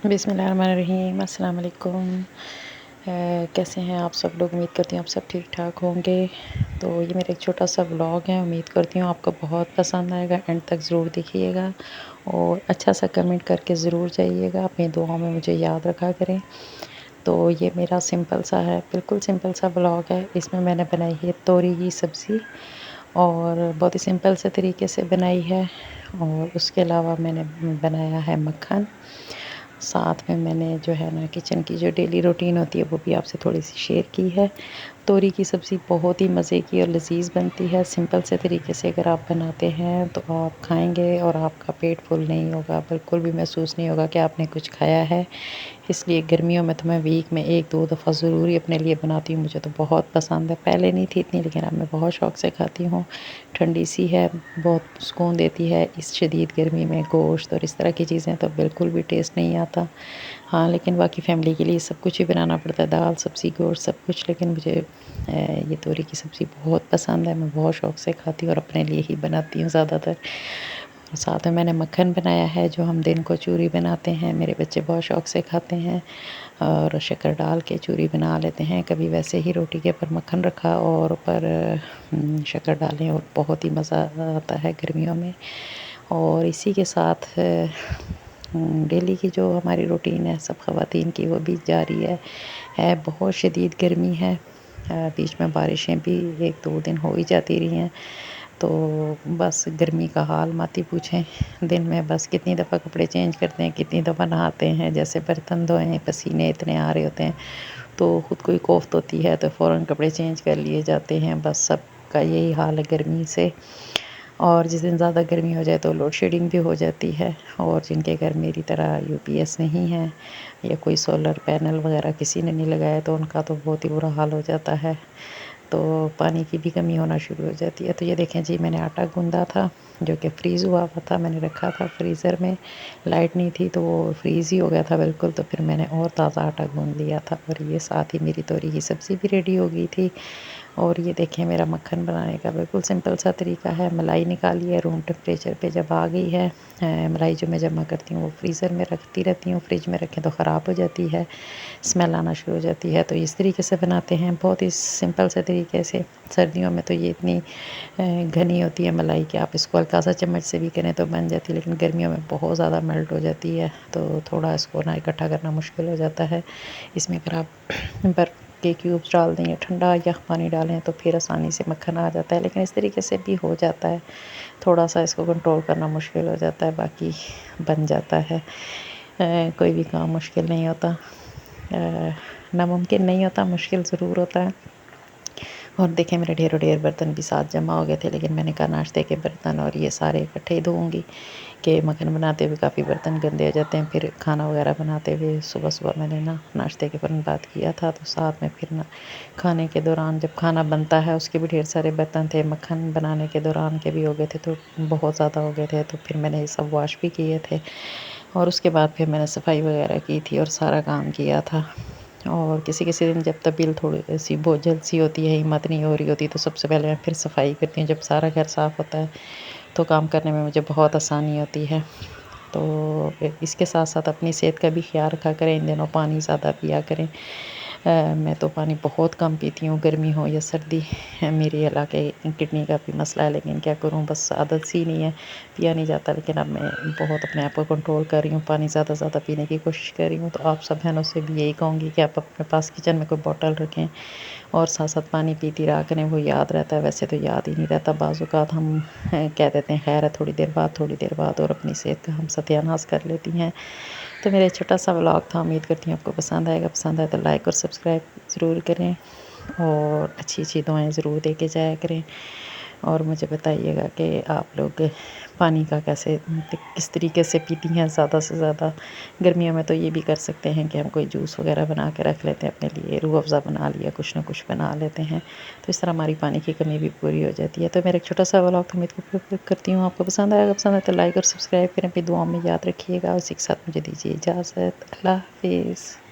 बिस्मिल्लाहिर्रहमानिर्रहीम, अस्सलाम वालेकुम। कैसे हैं आप सब लोग? उम्मीद करती हूँ आप सब ठीक ठाक होंगे। तो ये मेरा एक छोटा सा व्लॉग है, उम्मीद करती हूँ आपको बहुत पसंद आएगा। एंड तक ज़रूर देखिएगा और अच्छा सा कमेंट करके ज़रूर जाइएगा। अपनी दुआओं में मुझे याद रखा करें। तो ये मेरा सिंपल सा है, बिल्कुल सिंपल सा व्लॉग है। इसमें मैंने बनाई है तोरी की सब्ज़ी और बहुत ही सिंपल से तरीके से बनाई है। और उसके अलावा मैंने बनाया है मक्खन। साथ में मैंने जो है ना किचन की जो डेली रूटीन होती है वो भी आपसे थोड़ी-सी शेयर की है। तोरी की सब्ज़ी बहुत ही मज़े की और लज़ीज़ बनती है। सिंपल से तरीके से अगर आप बनाते हैं तो आप खाएँगे और आपका पेट फुल नहीं होगा, बिल्कुल भी महसूस नहीं होगा कि आपने कुछ खाया है। इसलिए गर्मियों में तो मैं वीक में 1-2 दफ़ा ज़रूर ही अपने लिए बनाती हूँ, मुझे तो बहुत पसंद है। पहले नहीं थी इतनी, लेकिन अब मैं बहुत शौक़ से खाती हूँ। ठंडी सी है, बहुत सुकून देती है इस शदीद गर्मी में। गोश्त और इस तरह की चीज़ें तो बिल्कुल भी टेस्ट नहीं आता। हाँ, लेकिन बाकी फ़ैमिली के लिए सब कुछ ही बनाना पड़ता है, दाल, सब्ज़ी, गोश्त सब कुछ। लेकिन मुझे ये तोरी की सब्ज़ी बहुत पसंद है, मैं बहुत शौक़ से खाती हूँ और अपने लिए ही बनाती हूँ ज़्यादातर। और साथ में मैंने मक्खन बनाया है जो हम दिन को चूरी बनाते हैं, मेरे बच्चे बहुत शौक़ से खाते हैं और शक्कर डाल के चूरी बना लेते हैं। कभी वैसे ही रोटी के ऊपर मक्खन रखा और ऊपर शक्कर डालें और बहुत ही मज़ा आता है गर्मियों में। और इसी के साथ डेली की जो हमारी रूटीन है सब ख़वातीन की, वो भी जारी है। बहुत शदीद गर्मी है। बीच में बारिशें भी 1-2 दिन हो ही जाती रही हैं। तो बस गर्मी का हाल मत ही पूछें। दिन में बस कितनी दफ़ा कपड़े चेंज करते हैं, कितनी दफ़ा नहाते हैं। जैसे बर्तन धोएँ, पसीने इतने आ रहे होते हैं, तो खुद को ही कोफ्त होती है, तो फ़ौरन कपड़े चेंज कर लिए जाते हैं। बस सबका यही हाल है गर्मी से। और जिस दिन ज़्यादा गर्मी हो जाए तो लोड शेडिंग भी हो जाती है। और जिनके घर मेरी तरह यूपीएस नहीं है या कोई सोलर पैनल वगैरह किसी ने नहीं लगाया, तो उनका तो बहुत ही बुरा हाल हो जाता है। तो पानी की भी कमी होना शुरू हो जाती है। तो ये देखें जी, मैंने आटा गूँधा था जो कि फ्रीज़ हुआ हुआ था, मैंने रखा था फ्रीज़र में। लाइट नहीं थी तो वो फ्रीज़ ही हो गया था बिल्कुल, तो फिर मैंने और ताज़ा आटा गूँध लिया था। और ये साथ ही मेरी तोरी की सब्ज़ी भी रेडी हो गई थी। और ये देखें मेरा मक्खन बनाने का बिल्कुल सिंपल सा तरीका है। मलाई निकाली है रूम टेम्परेचर पे, जब आ गई है मलाई जो मैं जमा करती हूँ वो फ्रीज़र में रखती रहती हूँ। फ्रिज में रखें तो ख़राब हो जाती है, स्मेल आना शुरू हो जाती है। तो इस तरीके से बनाते हैं, बहुत ही सिंपल से तरीके से। सर्दियों में तो ये इतनी घनी होती है मलाई कि आप इसको हल्का सा चम्मच से भी करें तो बन जाती है, लेकिन गर्मियों में बहुत ज़्यादा मेल्ट हो जाती है, तो थोड़ा इसको ना इकट्ठा करना मुश्किल हो जाता है। इसमें अगर आप बर्फ़ के क्यूब्स डाल दें या ठंडा यख़ पानी डालें तो फिर आसानी से मक्खन आ जाता है, लेकिन इस तरीके से भी हो जाता है। थोड़ा-सा इसको कंट्रोल करना मुश्किल हो जाता है, बाकी बन जाता है। कोई भी काम मुश्किल नहीं होता, नामुमकिन नहीं होता, मुश्किल ज़रूर होता है। और देखें मेरे ढेरों ढेर बर्तन भी साथ जमा हो गए थे, लेकिन मैंने कहा नाश्ते के बर्तन और ये सारे इकट्ठे ही धोऊँगी कि मक्खन बनाते हुए काफ़ी बर्तन गंदे हो जाते हैं। फिर खाना वगैरह बनाते हुए सुबह-सुबह मैंने ना नाश्ते के बर्तन किया था, तो साथ में फिर ना खाने के दौरान जब खाना बनता है उसके भी ढेर सारे बर्तन थे। मक्खन बनाने के दौरान के भी हो गए थे, तो बहुत ज़्यादा हो गए थे, तो फिर मैंने ये सब वॉश भी किए थे। और उसके बाद फिर मैंने सफाई वगैरह की थी और सारा काम किया था। और किसी-किसी दिन जब तबीयत थोड़ी-सी बोझिल सी होती है, हिम्मत नहीं हो रही होती, तो सबसे पहले मैं फिर सफाई करती हूँ। जब सारा घर साफ़ होता है तो काम करने में मुझे बहुत आसानी होती है। तो इसके साथ-साथ अपनी सेहत का भी ख़्याल रखा करें, इन दिनों पानी ज़्यादा पिया करें। मैं तो पानी बहुत कम पीती हूँ, गर्मी हो या सर्दी। मेरे इलाके किडनी का भी मसला है, लेकिन क्या करूँ, बस आदत सी नहीं है, पिया नहीं जाता। लेकिन अब मैं बहुत अपने आप को कंट्रोल कर रही हूँ, पानी ज़्यादा से ज़्यादा पीने की कोशिश कर रही हूँ। तो आप सब बहनों से भी यही कहूँगी कि आप अपने पास किचन में कोई बॉटल रखें और साथ-साथ पानी पीती रहा करें, वो याद रहता है। वैसे तो याद ही नहीं रहता, बाज़ औक़ात हम कह देते हैं खैर है, थोड़ी देर बाद और अपनी सेहत का हम सत्यानाश कर लेती हैं। तो मेरा छोटा-सा व्लॉग था, उम्मीद करती हूँ आपको पसंद आएगा। पसंद आए तो लाइक और सब्सक्राइब ज़रूर करें और अच्छी-अच्छी दुआएँ ज़रूर दे के जाया करें। और मुझे बताइएगा कि आप लोग पानी का कैसे किस तरीके से पीती हैं ज़्यादा से ज़्यादा। गर्मियों में तो ये भी कर सकते हैं कि हम कोई जूस वग़ैरह बना के रख लेते हैं अपने लिए, रूह अफ़ज़ा बना लिया, कुछ ना कुछ बना लेते हैं। तो इस तरह हमारी पानी की कमी भी पूरी हो जाती है। तो मेरा एक छोटा-सा व्लॉग था, उम्मीद करती हूँ आपको पसंद आएगा। पसंद आए तो लाइक और सब्सक्राइब करें, अपनी दुआओं में याद रखिएगा। इसी के साथ मुझे दीजिए इजाज़त। अल्लाह हाफ़िज़।